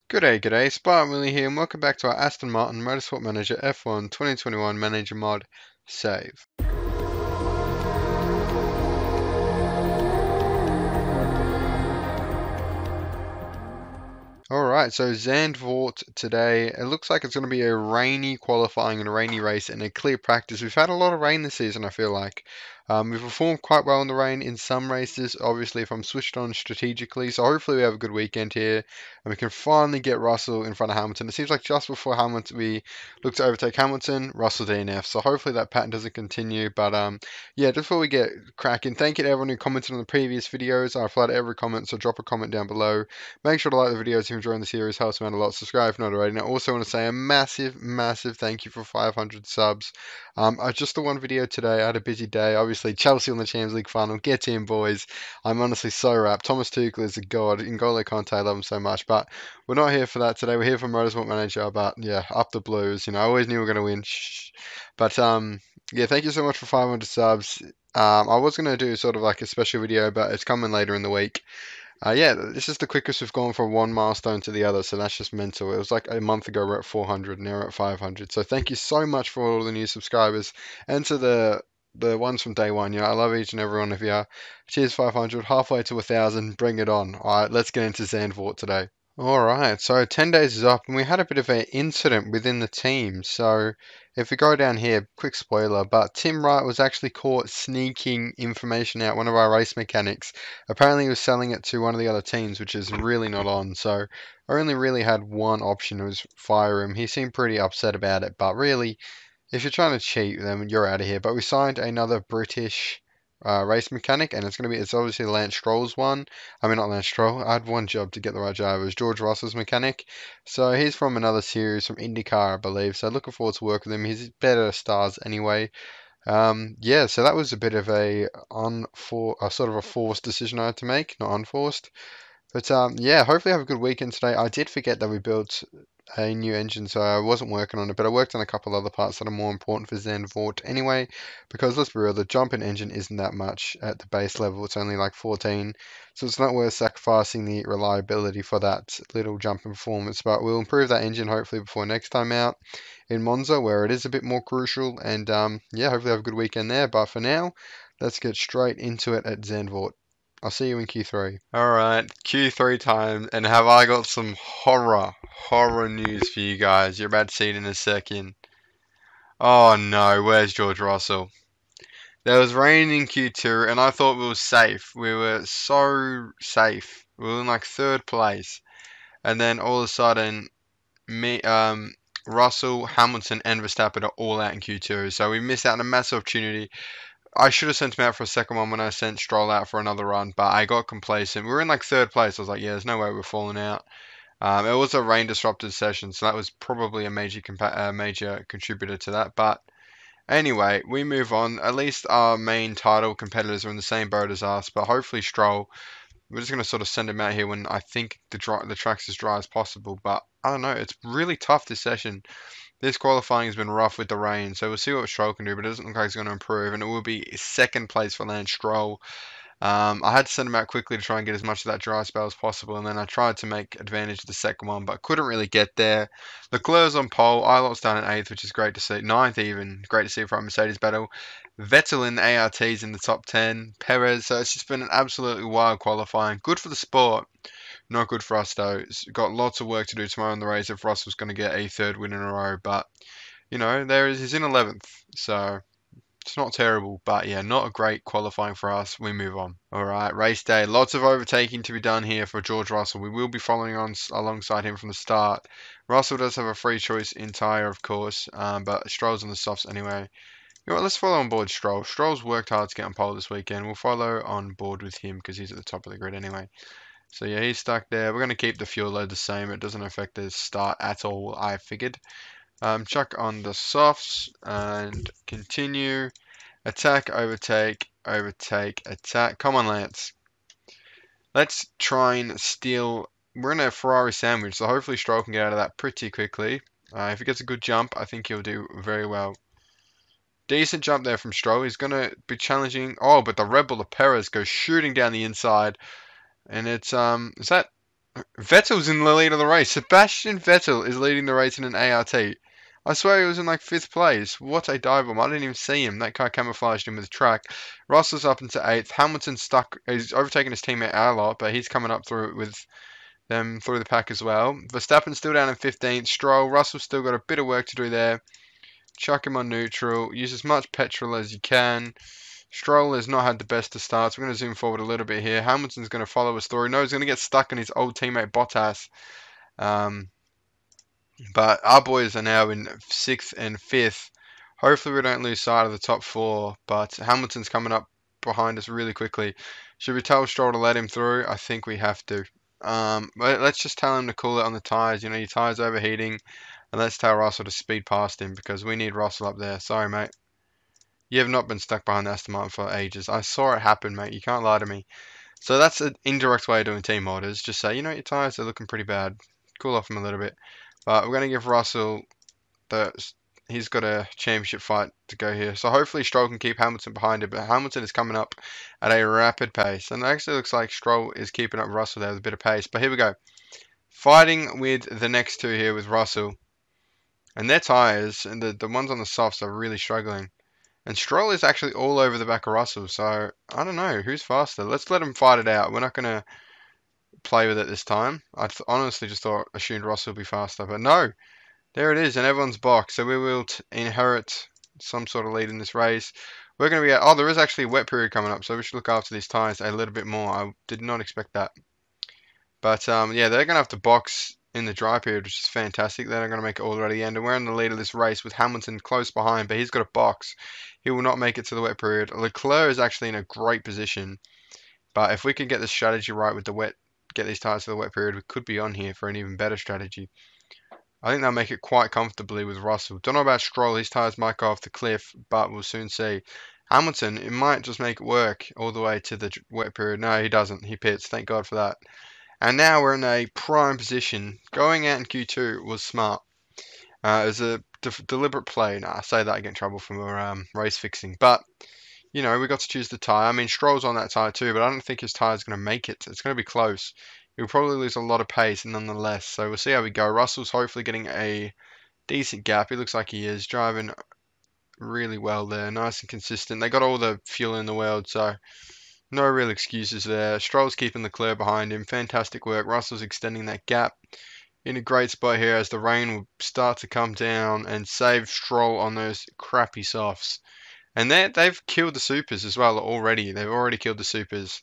Good day, SPARTANWILLY here, and welcome back to our Aston Martin Motorsport Manager F1 2021 Manager Mod save. Alright, so Zandvoort today. It looks like it's going to be a rainy qualifying and a rainy race and a clear practice. We've had a lot of rain this season, I feel like. We've performed quite well in the rain in some races, obviously, if I'm switched on strategically. So hopefully we have a good weekend here and we can finally get Russell in front of Hamilton. It seems like just before Hamilton, we looked to overtake Hamilton, Russell DNF. So hopefully that pattern doesn't continue. But yeah, just before we get cracking, thank you to everyone who commented on the previous videos. I replied to every comment, so drop a comment down below. Make sure to like the videos if you're enjoying the series, helps me out a lot. Subscribe if not already. And I also want to say a massive thank you for 500 subs. Just the one video today. I had a busy day. Obviously, Chelsea on the Champions League final. Get in, boys. I'm honestly so wrapped. Thomas Tuchel is a god. N'Golo Kante, I love him so much. But we're not here for that today. We're here for Motorsport Manager. But yeah, up the Blues. I always knew we were going to win. Shh. But yeah, thank you so much for 500 subs. I was going to do sort of like a special video, but it's coming later in the week. Yeah, this is the quickest we've gone from one milestone to the other, so that's just mental. It was like a month ago we're at 400, now we're at 500. So thank you so much for all the new subscribers and to the ones from day one. I love each and every one of you. Cheers, 500, halfway to 1,000. Bring it on. All right, let's get into Zandvoort today. All right, so 10 days is up, and we had a bit of an incident within the team. So, if we go down here, quick spoiler, but Tim Wright was actually caught sneaking information out, one of our race mechanics. Apparently, he was selling it to one of the other teams, which is really not on. So, I only really had one option, it was fire him. He seemed pretty upset about it, but really, if you're trying to cheat, then you're out of here. But we signed another British race mechanic, and it's obviously Lance Stroll's one. I mean, not Lance Stroll. I had one job to get the right job. It was George Russell's mechanic. So he's from another series from IndyCar, I believe. So looking forward to work with him. He's better stars anyway. Yeah, so that was a bit of a sort of a forced decision I had to make, not unforced. But yeah, hopefully I have a good weekend today. I did forget that we built a new engine, so I wasn't working on it, but I worked on a couple other parts that are more important for Zandvoort anyway, because let's be real, the jumping engine isn't that much at the base level. It's only like 14, so it's not worth sacrificing the reliability for that little jump in performance. But we'll improve that engine hopefully before next time out in Monza, where it is a bit more crucial. And yeah, hopefully have a good weekend there. But for now, let's get straight into it at Zandvoort. I'll see you in Q3. Alright, Q3 time, and have I got some horror news for you guys. You're about to see it in a second. Oh no, where's George Russell? There was rain in Q2, and I thought we were safe. We were so safe. We were in like third place. And then all of a sudden, me, Russell, Hamilton, and Verstappen are all out in Q2. So we missed out on a massive opportunity. I should have sent him out for a second one when I sent Stroll out for another run, but I got complacent. We were in like third place. I was like, yeah, there's no way we're falling out. It was a rain disrupted session, so that was probably a major contributor to that. But anyway, we move on. At least our main title competitors are in the same boat as us, but hopefully Stroll. We're just going to sort of send him out here when I think the track's as dry as possible. But I don't know. It's really tough this session. This qualifying has been rough with the rain, so we'll see what Stroll can do, but it doesn't look like he's going to improve, and it will be second place for Lance Stroll. I had to send him out quickly to try and get as much of that dry spell as possible, and then I tried to make advantage of the second one, but couldn't really get there. Leclerc's on pole, Ilot's down in 8th, which is great to see. 9th even, great to see from Mercedes battle. Vettel in the ARTs in the top 10. Perez, so it's just been an absolutely wild qualifying. Good for the sport. Not good for us though. It's got lots of work to do tomorrow in the race if Russell's going to get a third win in a row. But he's in 11th, so it's not terrible. But yeah, not a great qualifying for us. We move on. All right, race day. Lots of overtaking to be done here for George Russell. We will be following on alongside him from the start. Russell does have a free choice in tyre, of course, but Stroll's on the softs anyway. You know what, let's follow on board Stroll. Stroll's worked hard to get on pole this weekend. We'll follow on board with him because he's at the top of the grid anyway. So yeah, he's stuck there. We're going to keep the fuel load the same. It doesn't affect the start at all, I figured. Chuck on the softs and continue. Attack, overtake, overtake, attack. Come on, Lance. Let's try and steal. We're in a Ferrari sandwich, so hopefully Stroll can get out of that pretty quickly. If he gets a good jump, I think he'll do very well. Decent jump there from Stroll. He's going to be challenging. Oh, but the Red Bull of Perez goes shooting down the inside. And it's, is that Vettel's in the lead of the race. Sebastian Vettel is leading the race in an ART. I swear he was in like 5th place. What a dive bomb. I didn't even see him. That car camouflaged him with the track. Russell's up into 8th. Hamilton's stuck. He's overtaken his teammate a lot, but he's coming up through with them through the pack as well. Verstappen's still down in 15th. Stroll, Russell's still got a bit of work to do there. Chuck him on neutral. Use as much petrol as you can. Stroll has not had the best of starts. We're going to zoom forward a little bit here. Hamilton's going to follow us through. No, he's going to get stuck on his old teammate Bottas. But our boys are now in 6th and 5th. Hopefully we don't lose sight of the top 4. But Hamilton's coming up behind us really quickly. Should we tell Stroll to let him through? I think we have to. Let's just tell him to cool it on the tyres. You know, your tyres overheating. And let's tell Russell to speed past him because we need Russell up there. Sorry, mate. You have not been stuck behind the Aston Martin for ages. I saw it happen, mate. You can't lie to me. So that's an indirect way of doing team orders. Just say, you know, your tyres are looking pretty bad. Cool off them a little bit. But we're going to give Russell he's got a championship fight to go here. So hopefully Stroll can keep Hamilton behind him. But Hamilton is coming up at a rapid pace. And it actually looks like Stroll is keeping up Russell there with a bit of pace. But here we go. Fighting with the next two here with Russell. And their tyres, and the ones on the softs are really struggling. And Stroll is actually all over the back of Russell, so I don't know who's faster. Let's let him fight it out. We're not going to play with it this time. I honestly just assumed Russell would be faster, but no. There it is, and everyone's box. So we will inherit some sort of lead in this race. We're going to be at, oh, there is actually a wet period coming up, so we should look after these tyres a little bit more. I did not expect that. But yeah, they're going to have to box in the dry period, which is fantastic. They're not going to make it all the way to the end. And we're in the lead of this race with Hamilton close behind, but he's got a box. He will not make it to the wet period. Leclerc is actually in a great position. But if we can get the strategy right with the wet, get these tyres to the wet period, we could be on here for an even better strategy. I think they'll make it quite comfortably with Russell. Don't know about Stroll. His tyres might go off the cliff, but we'll soon see. Hamilton, it might just make it work all the way to the wet period. No, he doesn't. He pits. Thank God for that. And now we're in a prime position. Going out in Q2 was smart. It was a deliberate play. Nah, I say that I get in trouble for race fixing. But, you know, we got to choose the tyre. I mean, Stroll's on that tyre too, but I don't think his tyre's going to make it. It's going to be close. He'll probably lose a lot of pace nonetheless. So we'll see how we go. Russell's hopefully getting a decent gap. He looks like he is. Driving really well there. Nice and consistent. They got all the fuel in the world, so no real excuses there. Stroll's keeping Leclerc behind him. Fantastic work. Russell's extending that gap. In a great spot here as the rain will start to come down and save Stroll on those crappy softs. And they've killed the supers as well already. They've already killed the supers.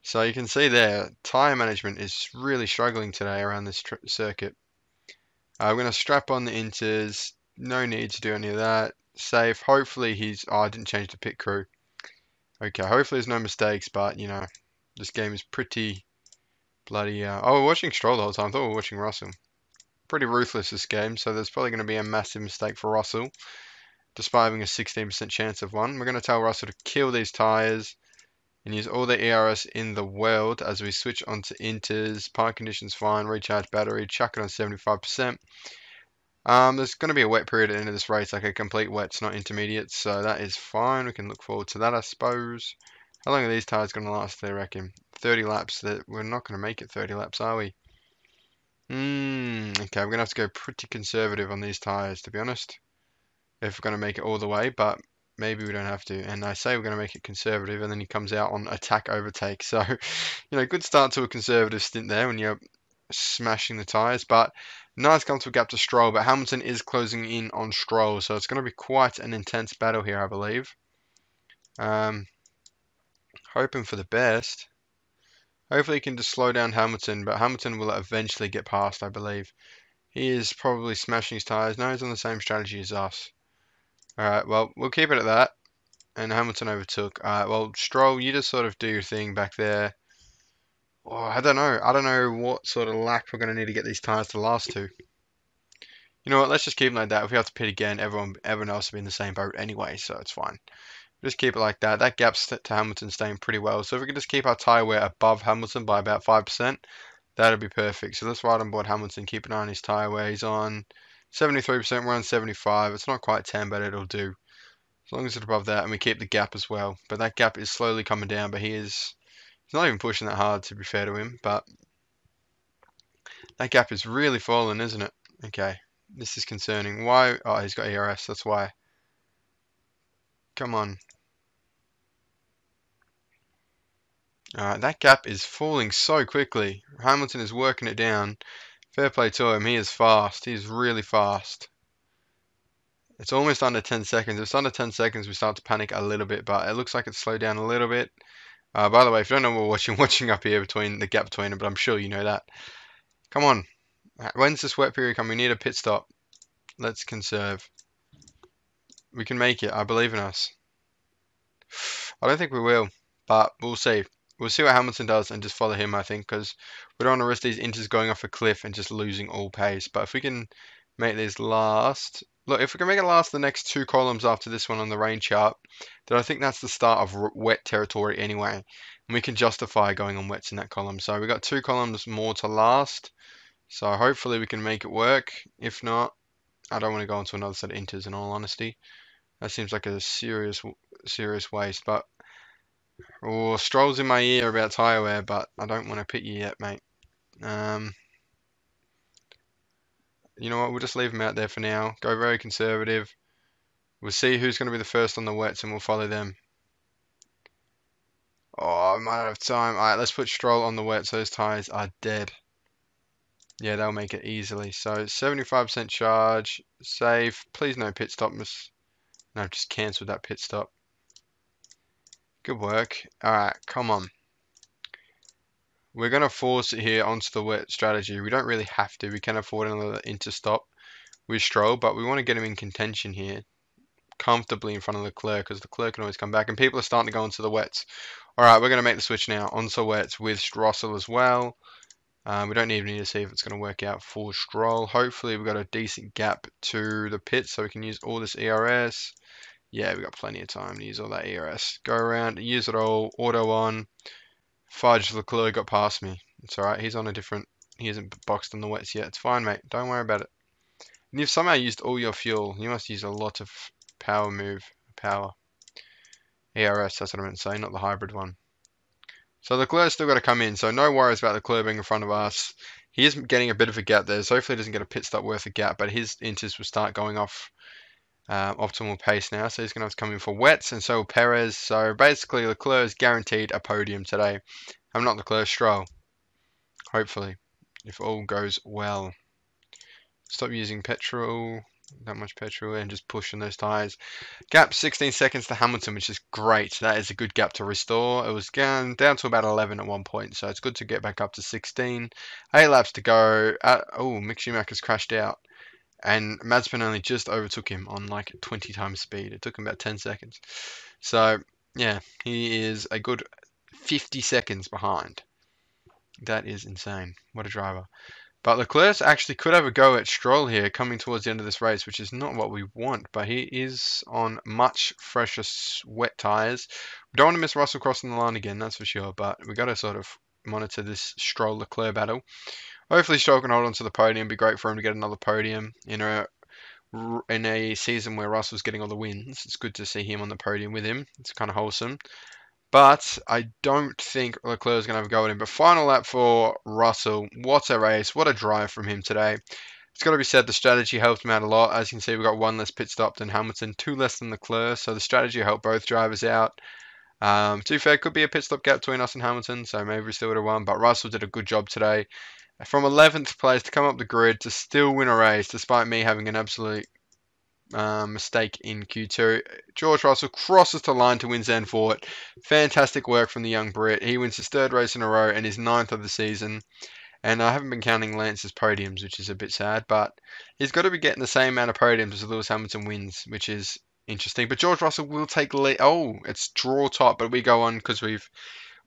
So you can see there, tyre management is really struggling today around this circuit. We're going to strap on the inters. No need to do any of that. Safe. Hopefully he's... Oh, I didn't change the pit crew. Okay, hopefully there's no mistakes, but, you know, this game is pretty bloody... Oh, we're watching Stroll the whole time. I thought we were watching Russell. Pretty ruthless this game, so there's probably going to be a massive mistake for Russell, despite having a 16% chance of one. We're going to tell Russell to kill these tyres and use all the ERS in the world as we switch onto inters. Park conditions fine, recharge battery, chuck it on 75%. There's going to be a wet period at the end of this race, like a complete wets, not intermediates, so that is fine. We can look forward to that, I suppose. How long are these tyres going to last, they reckon? 30 laps. That we're not going to make it 30 laps, are we? Okay, we're going to have to go pretty conservative on these tyres, to be honest, if we're going to make it all the way, but maybe we don't have to. And I say we're going to make it conservative, and then he comes out on attack overtake. So, you know, good start to a conservative stint there when you're smashing the tyres. But nice comfortable gap to Stroll. But Hamilton is closing in on Stroll, so it's going to be quite an intense battle here, I believe. Hoping for the best. Hopefully he can just slow down Hamilton, but Hamilton will eventually get past, I believe. He is probably smashing his tyres. No, he's on the same strategy as us. Alright, well, we'll keep it at that. And Hamilton overtook. Alright, well, Stroll, you just sort of do your thing back there. Oh, I don't know. I don't know what sort of lap we're going to need to get these tyres to last to. You know what, let's just keep them like that. If we have to pit again, everyone else will be in the same boat anyway, so it's fine. Just keep it like that. That gap's to Hamilton staying pretty well. So if we can just keep our tyre wear above Hamilton by about 5%, that'll be perfect. So let's ride on board Hamilton, keep an eye on his tyre wear. He's on 73%, we're on 75. It's not quite 10, but it'll do. As long as it's above that, and we keep the gap as well. But that gap is slowly coming down, but he's not even pushing that hard, to be fair to him. But That gap is really fallen, isn't it? Okay, this is concerning. Why? Oh, he's got ERS, that's why. Come on. Alright, that gap is falling so quickly. Hamilton is working it down. Fair play to him, he is fast. He is really fast. It's almost under 10 seconds. If it's under 10 seconds, we start to panic a little bit, but it looks like it's slowed down a little bit. By the way, if you don't know what we're watching, watching up here between the gap between them, but I'm sure you know that. Come on. When's this wet period coming? We need a pit stop. Let's conserve. We can make it. I believe in us. I don't think we will, but we'll see. We'll see what Hamilton does and just follow him, I think, because we don't want to risk these inters going off a cliff and just losing all pace. But if we can make these last... Look, if we can make it last the next 2 columns after this one on the rain chart, then I think that's the start of wet territory anyway. And we can justify going on wets in that column. So we've got 2 columns more to last. So hopefully we can make it work. If not, I don't want to go into another set of inters in all honesty. That seems like a serious waste. But Stroll's in my ear about tyre wear, but I don't want to pit you yet, mate. You know what? We'll just leave him out there for now. Go very conservative. We'll see who's going to be the first on the wets, and we'll follow them. Oh, I'm out of time. Alright, let's put Stroll on the wets. Those tyres are dead. Yeah, they'll make it easily. So 75% charge, safe. Please no pit stop. No, I've just cancelled that pit stop. Good work. Alright, come on. We're going to force it here onto the wet strategy. We don't really have to. We can afford another interstop with Stroll, but we want to get him in contention here. Comfortably in front of Leclerc, because Leclerc can always come back. And people are starting to go into the wets. Alright, we're going to make the switch now. Onto wets with Russell as well. We don't even need to see if it's going to work out for Stroll. Hopefully we've got a decent gap to the pit so we can use all this ERS. Yeah, we've got plenty of time to use all that ERS. Go around, use it all, auto on. Fudge, Leclerc got past me. It's alright, he's on a different... He hasn't boxed on the wets yet. It's fine, mate. Don't worry about it. And you've somehow used all your fuel. You must use a lot of power. ERS, that's what I meant to say, not the hybrid one. So Leclerc's still got to come in, so no worries about Leclerc being in front of us. He is getting a bit of a gap there, so hopefully he doesn't get a pit stop worth a gap, but his inters will start going off optimal pace now, so he's going to have to come in for wets, and so will Perez. So basically Leclerc is guaranteed a podium today. I'm not Leclerc, Stroll. Hopefully, if all goes well. Stop using petrol, that much petrol, and just pushing those tyres. Gap 16 seconds to Hamilton, which is great. That is a good gap to restore. It was down to about 11 at one point, so it's good to get back up to 16. 8 laps to go. Oh, Mick Schumacher's crashed out. And Mazepin only just overtook him on like 20 times speed. It took him about 10 seconds. So, yeah, he is a good 50 seconds behind. That is insane. What a driver. But Leclerc actually could have a go at Stroll here coming towards the end of this race, which is not what we want, but he is on much fresher wet tyres. We don't want to miss Russell crossing the line again, that's for sure, but we've got to sort of monitor this Stroll-Leclerc battle. Hopefully Stroll can hold on to the podium. It'd be great for him to get another podium in a season where Russell's getting all the wins. It's good to see him on the podium with him. It's kind of wholesome. But I don't think Leclerc's going to have a go at him. But final lap for Russell. What a race. What a drive from him today. It's got to be said the strategy helped him out a lot. As you can see, we've got 1 less pit stop than Hamilton, 2 less than Leclerc. So the strategy helped both drivers out. To be fair, could be a pit stop gap between us and Hamilton. So maybe we still would have won. But Russell did a good job today. From 11th place to come up the grid to still win a race, despite me having an absolute mistake in Q2. George Russell crosses the line to win Zandvoort. Fantastic work from the young Brit. He wins his 3rd race in a row and his 9th of the season. And I haven't been counting Lance's podiums, which is a bit sad, but he's got to be getting the same amount of podiums as Lewis Hamilton wins, which is interesting. But George Russell will take lead. Oh, it's draw top, but we go on because we've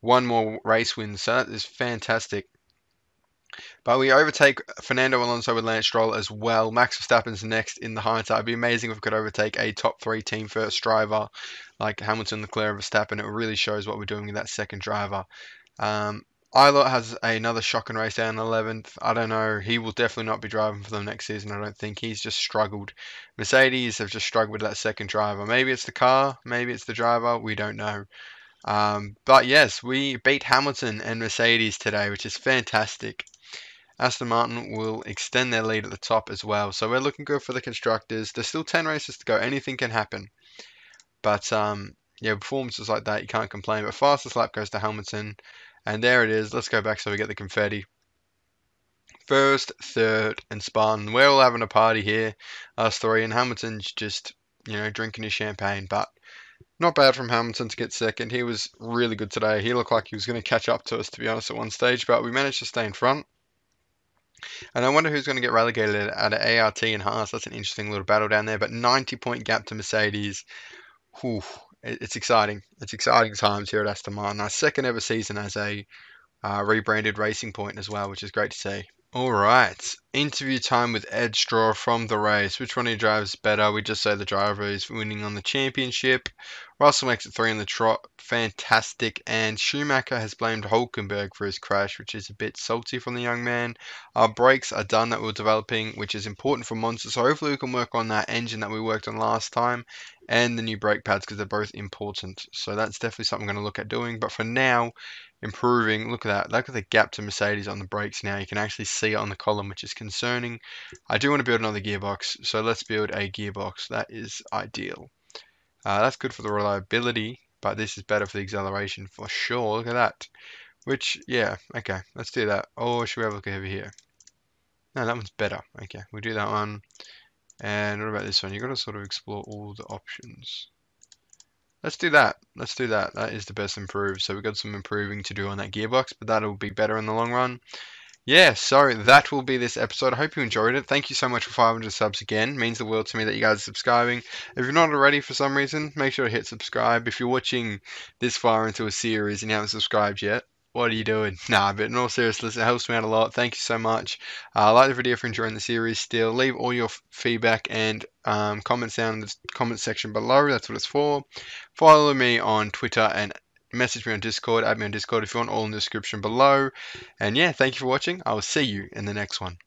1 more race wins, so that is fantastic. But we overtake Fernando Alonso with Lance Stroll as well. Max Verstappen's next in the hindsight. It'd be amazing if we could overtake a top 3 team first driver like Hamilton, Leclerc, and Verstappen. It really shows what we're doing with that second driver. Eilert has another shocking race down 11th. I don't know. He will definitely not be driving for them next season, I don't think. He's just struggled. Mercedes have just struggled with that second driver. Maybe it's the car. Maybe it's the driver. We don't know. But yes, we beat Hamilton and Mercedes today, which is fantastic. Aston Martin will extend their lead at the top as well. So we're looking good for the constructors. There's still 10 races to go. Anything can happen. But yeah, performances like that, you can't complain. But fastest lap goes to Hamilton. And there it is. Let's go back so we get the confetti. First, third, and Spartan. We're all having a party here, us three. And Hamilton's just, drinking his champagne. But not bad from Hamilton to get second. He was really good today. He looked like he was going to catch up to us, to be honest, at one stage. But we managed to stay in front. And I wonder who's going to get relegated out of ART and Haas. That's an interesting little battle down there. But 90-point gap to Mercedes. Whew, it's exciting. It's exciting times here at Aston Martin. Our second ever season as a rebranded Racing Point as well, which is great to see. All right, interview time with Ed Straw from the race. Which one of you drives better? We just say the driver is winning on the championship. Russell makes it 3 in the trot. Fantastic. And Schumacher has blamed Hulkenberg for his crash, which is a bit salty from the young man. Our brakes are done that we're developing, which is important for Monza. So hopefully we can work on that engine that we worked on last time and the new brake pads because they're both important. So that's definitely something I'm going to look at doing. But for now, improving. Look at that. Look at the gap to Mercedes on the brakes now. You can actually see it on the column, which is concerning. I do want to build another gearbox, so let's build a gearbox. That is ideal. That's good for the reliability, but this is better for the acceleration for sure. Look at that. Which, yeah, okay, let's do that. Or should we have a look over here? No, that one's better. Okay, we'll do that one. And what about this one? You've got to sort of explore all the options. Let's do that. Let's do that. That is the best improve. So we've got some improving to do on that gearbox, but that'll be better in the long run. Yeah, so that will be this episode. I hope you enjoyed it. Thank you so much for 500 subs again. It means the world to me that you guys are subscribing. If you're not already for some reason, make sure to hit subscribe. If you're watching this far into a series and you haven't subscribed yet, what are you doing? Nah, but in all seriousness, it helps me out a lot. Thank you so much. Like the video if you're enjoying the series still. Leave all your feedback and comments down in the comment section below. That's what it's for. Follow me on Twitter and message me on Discord. Add me on Discord if you want, all in the description below. And yeah, thank you for watching. I will see you in the next one.